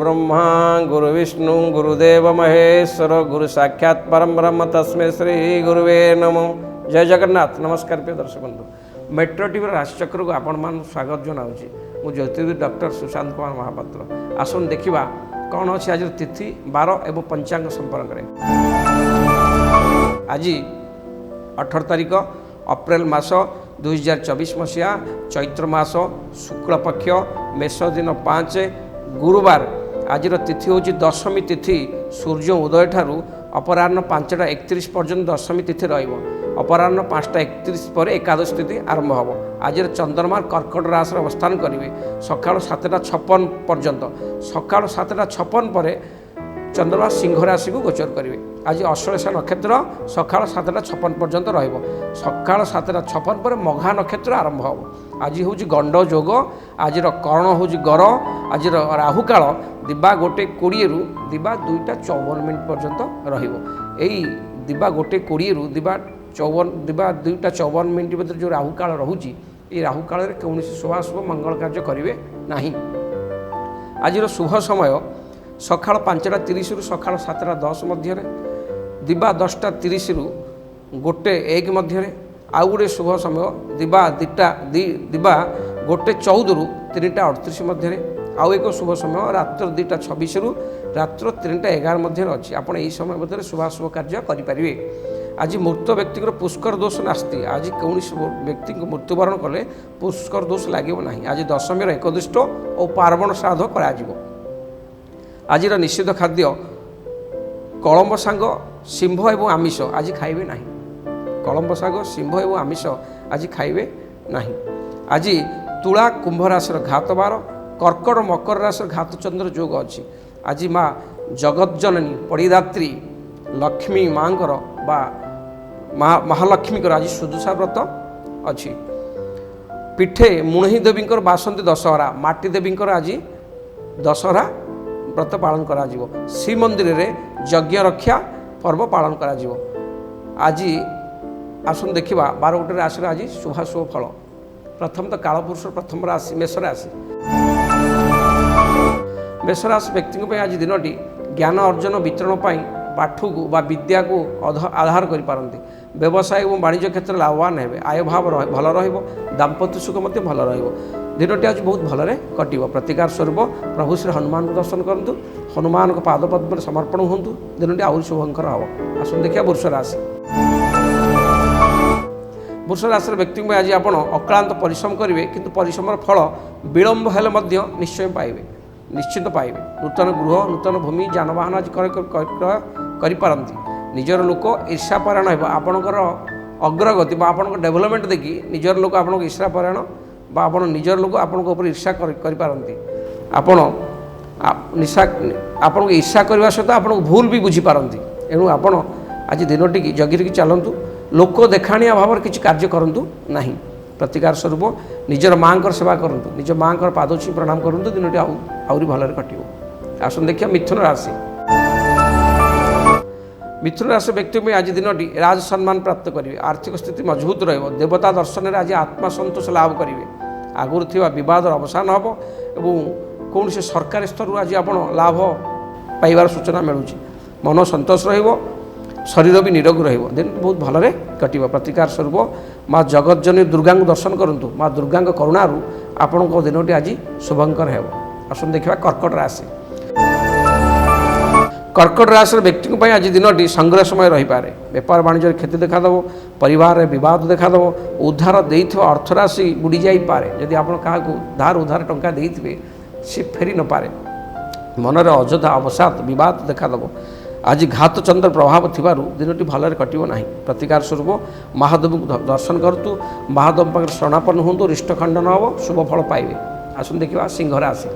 गुरुर्ब्रह्मा गुरुविष्णु गुरुदेव महेश्वर गुरु साक्षात परम ब्रह्म तस्मै श्री गुरुवे नमो। जय जगन्नाथ। नमस्कार प्रिय दर्शक बंधु, मेट्रो टीवी राशिचक्र को आपण मान स्वागत जनाऊँगी। मु ज्योतिर्विद डॉक्टर सुशांत कुमार महापात्र। आसन देखा कौन अच्छी आज तिथि बार एवं पंचांग संपर्क में। आज 18 तारिख अप्रैल मास 2024 मसीहा चैत्र मास शुक्ल पक्ष मेष दिन 5 गुरुवार। आज तिथि हूँ दशमी तिथि। सूर्य उदय ठारू अपराह्न 5टा31 पर्यंत दशमी तिथि रहिबो। अपराह्न 5टा31 पर एकादश तिथि आरंभ हम। आज चंद्रमा कर्कट राशि अवस्थान करेंगे सका 7टा56 पर्यंत। सका 7टा56 पर चंद्रमा सिंह राशि को गोचर करेंगे। आज अश्लेषा नक्षत्र सका 7टा56 पर्यंत रहिबो। सका 7टा56 पर मघा नक्षत्र आरंभ हम। आज हूँ गंड जोग। आज कर्ण हूँ गर। आज राहु काल दिबा 1:20 रु दिबा 2:54 पर्यंत रहिबो। एई दिबा 1:20 रु दिबा 2:54 भीतर जो राहु काल रहुची ये राहु काल रे कौन शुभाशुभ मंगल कार्य करेंगे नहीं। आज शुभ समय सका 5टा30 रु सका 7टा10 मध्य दिबा 10टा30 रु 1:01 मध्य। आउ गोटे शुभ समय दिबा 1:14 रु 3टा38 मध्य। आउ एक शुभ समय रात्र 2:26 रु रात्र 3टा11 मध्य अच्छी। आपण यही समय मध्य शुभाशुभ कार्य करेंगे। आज मृत व्यक्ति पुष्कर दोष नास्ति। आज कौन व्यक्ति मृत्युवरण कले पुष्कर दोष लगे ना। आज दशमी एकदुष्ट और पार्वण श्राद्ध कर। आज निषिद्ध खाद्य कलम्ब शाग शिंभ एवं आमिष आज खाइबे नहीं। कलम्ब शाग शिंभ एवं आमिष आज खाइबे नहीं। आज तुला कुंभ राशि घात बार कर्कट मकर राशि घात चंद्र जोग अच्छी। आज माँ जगत जननी पड़िदात्री लक्ष्मी माँकर बा महालक्ष्मी आज सुदुषा व्रत अच्छी। पीठे मुणही देवी बासंती दशहरा माटी देवी आज दशहरा व्रत पालन करा। श्रीमंदिर रे यज्ञ रक्षा पर्व पालन करा। आज आसन देखा 12 गोटे राशि आज शुभाशुभ फल। प्रथम तो कालपुरुष प्रथम राशि मेष राशि। मेष राशि व्यक्ति आज दिनटी ज्ञान अर्जन वितरण पाठ को बा विद्या को आधार कर पारती। व्यवसाय और वाणिज्य क्षेत्र लाभवान हे। आय भाव भल रहिबो। दाम्पत्य सुख मध्य भल रहिबो। दिनटी आज बहुत भलरे कटिबो। प्रतिकार स्वरूप प्रभु श्री हनुमान को दर्शन करंतु। हनुमान को पाद पद्म समर्पण होंतु। दिनटी आहुरी शुभंकर हम। आसन देखिए वृष राशि। वृष राशि व्यक्ति आज आप अक्लांत परिश्रम करेंगे किंतु परिश्रम फल विलंब हेले निश्चय पाइबे। निश्चित पाइबे। नूतन गृह नूतन भूमि जानवाहन आज करिपारंती। निजर लोक ईर्षापरायण हो। आपणकर अग्रगति आपण डेभलपमेंट देखी निजर लोक आप ईर्षापरायण बा आप निजर लोक आपण ईर्षा करिपारंती। आपण ईर्षा करने सहित आप भूल भी बुझीपारती। एणु आपण आज दिनटी जगिरी चलतु। लोक देखाणिया भाव किसी कार्य करूँ ना। प्रतिकार स्वरूप निजर माँ सेवा करूँ। निज माँ पादोची प्रणाम करूँ। दिनटी आहुरी भलरे कटिबो। आसन देखिए मिथुन राशि। मिथुन राशि व्यक्ति में आज दिनटी राज सम्मान प्राप्त करेंगे। आर्थिक स्थिति मजबूत रहिबो। देवता दर्शन में आज आत्मसंतोष लाभ करेंगे। आगुरी थिबा विवाद अवसान हम एवं कौन से सरकारी स्तर आज आप लाभ पाइबार सूचना मिलूँ। मन संतोष रहिबो। शरीर भी निरोग रहिबो। दिन बहुत भलरे कटिबो। प्रतिकार स्वरूप माँ जगतजननी दुर्गा को दर्शन करूँ। माँ दुर्गा करुणारू आपण दिनटी आज शुभंकर हेब। आसन देखा कर्कट राशि। कर्कट राशि व्यक्ति आज दिनटी संग्रह समय रही पारे। व्यापार वाणिज्य क्षति देखादेव। परिवार में विवाद देखादेव। उद्धार देइथिबा अर्थराशि बुड़ी जाई पारे। यदि आप धार उधार टंका देइथिबे से फेरी न पारे। मनरे अଯଥା अवसाद विवाद देखादेव। आज घात चंद्र प्रभाव थिबारु दिनटी भलरे कटिबो नाही। प्रतिकार स्वरूप महादेव को दर्शन करतु। महादेव पाखरे शरणापन्न होंतु। रिष्ट खंडन हम शुभ फल पाइबे। आसन देखा सिंह राशि।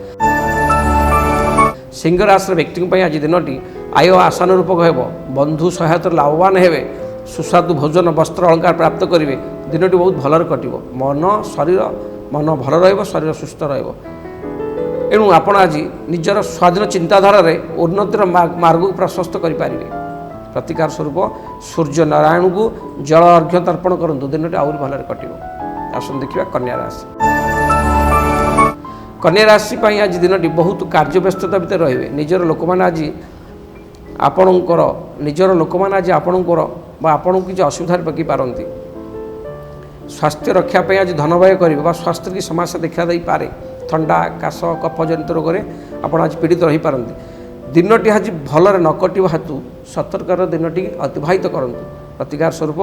सिंह राशि व्यक्ति आज दिनटी आय आशानुरूपक हो। बंधु सहायता लाभवान हे। सुस्वादु भोजन वस्त्र अलंकार प्राप्त करेंगे। दिनटी बहुत भलरे कटिबो। मन भल रहिबो। शरीर सुस्थ रहिबो। एणु आपण आज निजर स्वाधीन चिंताधारा उन्नतिर मार्ग को प्रशस्त करेंगे। प्रतिकार स्वरूप सूर्य नारायण को जल अर्घ्य तर्पण करूँ। दिनटी आहुरी भलरे कटिबो। आसन देखिए कन्या राशि। कन्या राशि पर आज दिन बहुत कार्य व्यस्तता भितर रही निजर लोक मैंने आज आपणकर निजर लोक मैंने आज आपणकर आपण किसी असुविधा पकई पारती स्वास्थ्य रक्षापी आज धन व्यय करेंगे स्वास्थ्य की समस्या देखा दे पारे थंडा काश कफ जनित रोग में आप आज पीड़ित रही पारती दिनटी आज भलरे न कटिबा हेतु सतर्कर दिनटी अतिबाहित करूँ प्रतिकार स्वरूप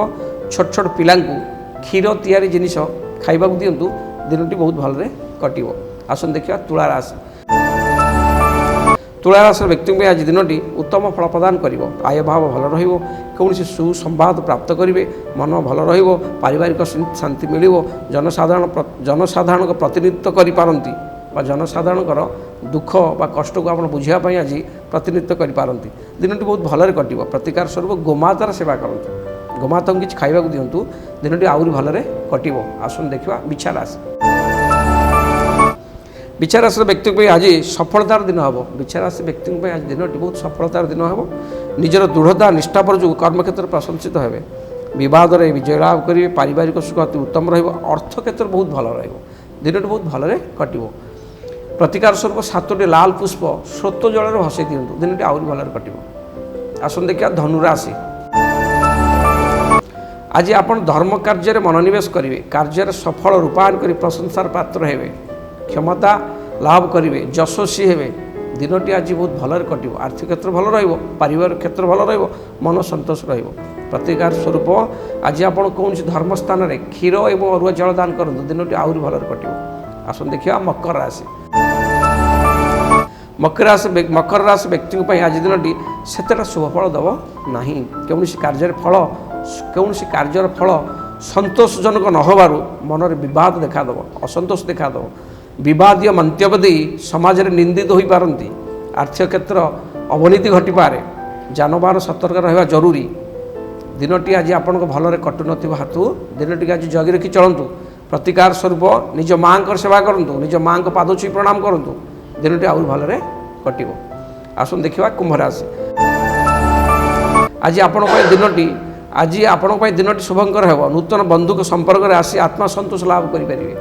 छोट छोट पिला क्षीर तैयारी जिनिस खाइबा दिंतु दिनटी बहुत भलरे कटिबो। आसन देखिए तुला राशि तुला राशि व्यक्ति आज दिनटी उत्तम फल प्रदान करिवो आय भाव भल रहिवो कौन सुसंवाद प्राप्त करेंगे मन भल रहिवो पारिवारिक शांति मिलिवो जनसाधारण को प्रतिनिधित्व करि पारंती जनसाधारण दुख बा कष्ट को आप बुझापी आज प्रतिनिधित्व करि पारंती दिनटी बहुत भलरे कटिवो प्रतिकार स्वरूप गोमातार सेवा करंतु गोमाता को किछि खाइबा दिंतु दिनटी आउरी भलरे कटिवो। आसन देखिबा बिछा राशि बिछा राशि व्यक्ति आज सफलतार दिन हम बिछा राशि व्यक्ति आज दिनटी बहुत सफलतार दिन हम निजर दृढ़ता निष्ठापर जो कर्मक्षेत्र प्रशंसित हे बद में विजय लाभ करेंगे पारिवारिक सुख अति उत्तम रर्थ क्षेत्र बहुत भल दिनटी बहुत भलरे कटिवो। प्रतिकार स्वरूप 7टी लाल पुष्प स्रोत जल भसई दिंतु दिनटी आउरी भलरे कटिवो। आसन देखिए धनुराशि आज आपण धर्म कार्य मनोनिवेश करेंगे कार्य सफल रूपायन कर प्रशंसार पात्र हेबे क्षमता लाभ करेंगे यशस्वी हेबे दिनटी आज बहुत भलरे कटिवो। आर्थिक क्षेत्र भल रहिबो पारिवारिक क्षेत्र भल रहिबो मन संतोष रहिबो। प्रतिकार स्वरूप आज आपण कौन धर्म स्थान में क्षीर एवं अरुआ जल दान करूँ दिनटी आउरी भलरे कटिवो। आसन देखिए मकर राशि मकर राशि व्यक्ति आज दिनटी सेतेटा शुभफल दब नहीं कौन कार्य फल कौन कार्यर फल संतोषजनक न होबारु मनरे विवाद देखादेव असंतोष देखादेव विवादीय मंतव्य दे समाज में निंदित हो पारती आर्थिक क्षेत्र अवनति घटीपे जानबाहन सतर्क रहा जरूरी दिनटी आज आपण भलरे कटु न हेतु दिनटी आज जगी रखी चलतु प्रतिकार स्वरूप निज माँ सेवा करूँ निज माँ को पाद छुई प्रणाम करूँ दिनटी आउरी भलरे कटिवो। आसन देखिबा कुंभ राशि आज आपण दिनटी आज आपण दिनटी शुभंकर हेब नूतन बंधुक संपर्क में आसी आत्मसंतोष लाभ करेंगे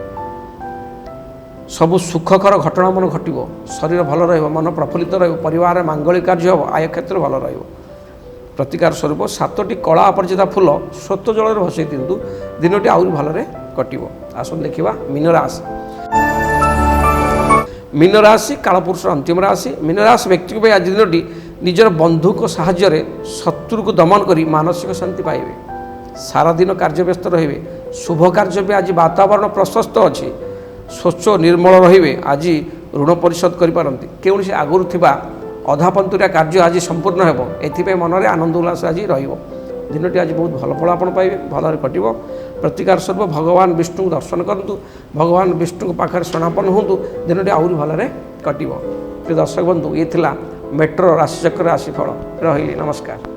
सबु सुखकर घटना मन घटो शरीर भल मन प्रफुल्लित परिवार मांगलिक कार्य हम आय क्षेत्र भल प्रतिकार स्वरूप 7टी कला अपरिचिता फूल स्रोत जल भसई दिंतु दिनटी आउरी भलरे कटिवो। आसन देखिबा मीन राशि कालपुरुष अंतिम राशि मीन राशि व्यक्ति आज दिनटी निजर बंधु को साहाय्य शत्रु को दमन करी मानसिक शांति पाइबे सारा दिन कार्य व्यस्त रहिबे शुभ कार्य भी आज वातावरण प्रशस्त अच्छी स्वच्छ निर्मल रहिबे आज ऋण परिशोध करि पारंती कौन से आगुरु थिबा अधापंतुरिया कार्य आज संपूर्ण हेबो एथिपे मनरे आनंद उल्लास आज रहिबो दिनटी आज बहुत भल फल आपण पाइबे भलरे कटिबो। प्रतिकार स्वरूप भगवान विष्णु दर्शन करंतु भगवान विष्णु पाखरे शरणापन्न होंतु दिनटी आउरी भलरे कटिबो। प्रिय दर्शक बंधु ये थिला मेट्रो राशिचक्र राशिफल रही नमस्कार।